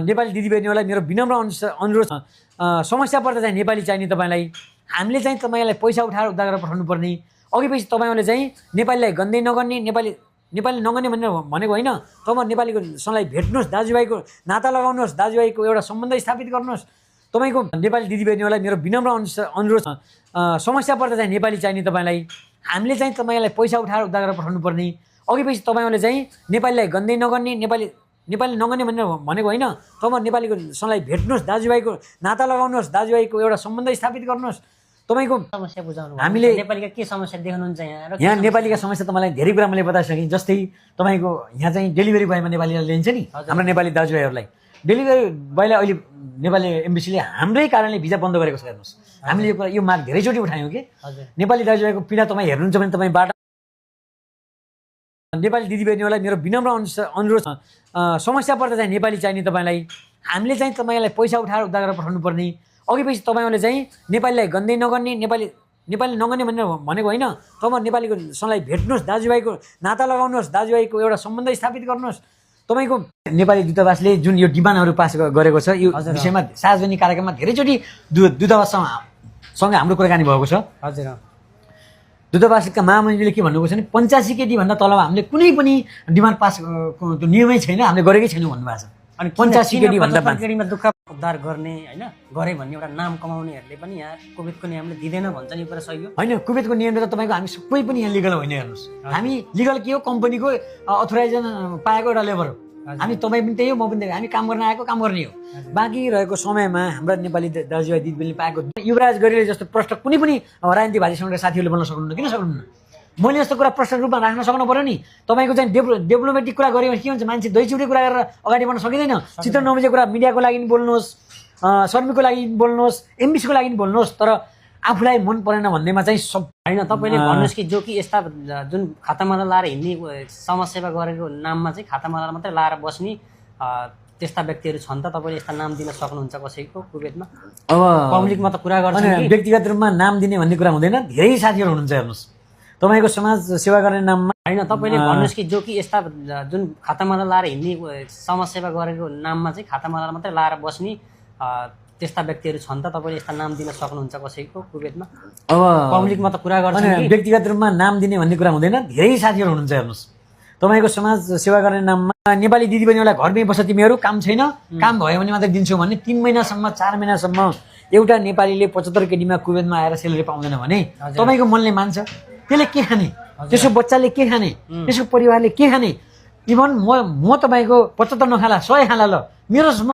नेपाली दिदीबहिनीहरूलाई मेरो विनम्र अनुरोध छ, समस्या पर्दा चाहिँ नेपाली चाहिने तपाईँलाई। हामीले चाहिँ तपाईँलाई पैसा उठाएर उद्धार गरेर पठाउनु पर्ने। अघि पछि तपाईँहरूले चाहिँ नेपालीलाई गन्दै नगर्ने, नेपाली नगर्ने भनेको होइन। तपाईँ नेपालीको सँगलाई भेट्नुहोस्, दाजुभाइको नाता लगाउनुहोस्, दाजुभाइको एउटा सम्बन्ध स्थापित गर्नुहोस्। तपाईँको नेपाली दिदीबहिनीहरूलाई मेरो विनम्र अनुरोध छ, समस्या पर्दा चाहिँ नेपाली चाहिने तपाईँलाई। हामीले चाहिँ तपाईँलाई पैसा उठाएर उद्धार गरेर पठाउनु पर्ने। अघि पछि तपाईँहरूले चाहिँ नेपालीलाई गन्दै नगर्ने, नेपाली नगर्ने भनेको होइन। तपाईँ नेपालीको सँगलाई भेट्नुहोस्, दाजुभाइको नाता लगाउनुहोस्, दाजुभाइको एउटा सम्बन्ध स्थापित गर्नुहोस्। तपाईँको समस्या बुझाउनु हामीले नेपालीका के समस्या देख्नुहुन्छ यहाँ नेपालीका समस्या तपाईँलाई धेरै कुरा मैले बताइसकेँ। जस्तै तपाईँको यहाँ चाहिँ डेलिभरी बोयमा नेपालीलाई लिन्छ नि, हाम्रो नेपाली दाजुभाइहरूलाई। डेलिभरी बोयलाई अहिले नेपाली एम्बेसीले हाम्रै कारणले भिजा बन्द गरेको छ। हेर्नुहोस्, हामीले यो माग धेरैचोटि उठायौँ कि नेपाली दाजुभाइको पीडा तपाईँ हेर्नुहुन्छ भने तपाईँबाट नेपाली दिदीबहिनीहरूलाई मेरो विनम्र अनुरोध छ, समस्या पर्दा चाहिँ नेपाली चाहिने तपाईँलाई। हामीले चाहिँ तपाईँलाई पैसा उठाएर उद्धार गरेर पठाउनु पर्ने। अघि पछि तपाईँहरूले चाहिँ नेपालीलाई गन्दै नगर्ने, नेपाली नगर्ने भनेको होइन। तपाईँ नेपालीको सँगलाई भेट्नुहोस्, दाजुभाइको नाता लगाउनुहोस्, दाजुभाइको एउटा सम्बन्ध स्थापित गर्नुहोस्। तपाईँको नेपाली दूतावासले जुन यो डिमान्डहरू पास गरेको छ, यो विषयमा सार्वजनिक कार्यक्रममा धेरैचोटि दूतावाससँग हाम्रो कुराकानी भएको छ। हजुर, दूतावासका महामन्त्रीले के भन्नुभएको छ भने 85 KD भन्दा तल हामीले कुनै पनि डिमान्ड पास त्यो नियमै छैन, हामीले गरेकै छैनौँ भन्नुभएको छ। अनि 85 KD भन्दा केडीमा दुःख उद्धार गर्ने होइन गरे भन्ने एउटा नाम कमाउनेहरूले पनि यहाँ कुवेतको नियमले दिँदैन भन्छ नि, कुरा सही हो होइन? कुवेतको नियमले त तपाईँको हामी सबै पनि यहाँ लिगल होइन। हेर्नुहोस्, हामी लिगल के हो, कम्पनीको अथोराइजेसन पाएको एउटा लेबर हो। हामी तपाईँ पनि त्यही हो, म पनि त्यही हो। हामी काम गर्न आएको काम गर्ने हो। बाँकी रहेको समयमा हाम्रा नेपाली दाजुभाइ दिदीबहिनीले पाएको युवराज गरीले जस्तो प्रश्न कुनै पनि राजनीति भाजी सङ्घका साथीहरूले बोल्न सक्नुहुन्न। किन सक्नुहुन्न? मैले यस्तो कुरा प्रश्न रूपमा राख्न सक्नु पऱ्यो नि। तपाईँको चाहिँ डेभलपमेन्टिक कुरा गऱ्यो भने के हुन्छ, मान्छे दहीचिउरी कुरा गरेर अगाडि बढ्न सकिँदैन। चित्र नबुझेको कुरा मिडियाको लागि बोल्नुहोस्, शर्मीको लागि बोल्नुहोस्, एमबिसीको लागि बोल्नुहोस्, तर आफूलाई मन परेन भन्नेमा चाहिँ सब होइन। तपाईँले भन्नुहोस् कि जो कि यस्ता जुन खातामाला लाएर हिँड्ने समाजसेवा गरेको नाममा चाहिँ खातामाला मात्रै लाएर बस्ने त्यस्ता व्यक्तिहरू छन् त तपाईँले यस्ता नाम दिन सक्नुहुन्छ कसैको कुवेतमा? अब पब्लिकमा त कुरा गर्छ, व्यक्तिगत रूपमा नाम दिने भन्ने कुरा हुँदैन। धेरै साथीहरू हुनुहुन्छ। हेर्नुहोस्, तपाईँको समाज सेवा गर्ने नाममा होइन। तपाईँले भन्नुहोस् कि जो कि यस्ता जुन खातामाला लाएर हिँड्ने समाजसेवा गरेको नाममा चाहिँ खातामाला मात्रै लाएर बस्ने त्यस्ता व्यक्तिहरू छन् त तपाईँले यस्ता नाम दिन सक्नुहुन्छ कसैको कुवेतमा? अब पब्लिकमा त कुरा गर्छ, व्यक्तिगत रूपमा नाम दिने भन्ने कुरा हुँदैन। धेरै साथीहरू हुनुहुन्छ। हेर्नुहोस्, तपाईँको समाज सेवा गर्ने नाममा नेपाली दिदीबहिनीहरूलाई घरमै बस्छ, तिमीहरू काम छैन, काम भयो भने मात्रै दिन्छौ भने 3 महिनासम्म 4 महिनासम्म एउटा नेपालीले 75 KDमा कुवेतमा आएर सेलेरी पाउँदैन भने तपाईँको मनले मान्छ? त्यसले के खाने? त्यसको बच्चाले के खाने? त्यसको परिवारले के खाने? इभन म तपाईँको 75 नखाला 100 खाला, ल मेरो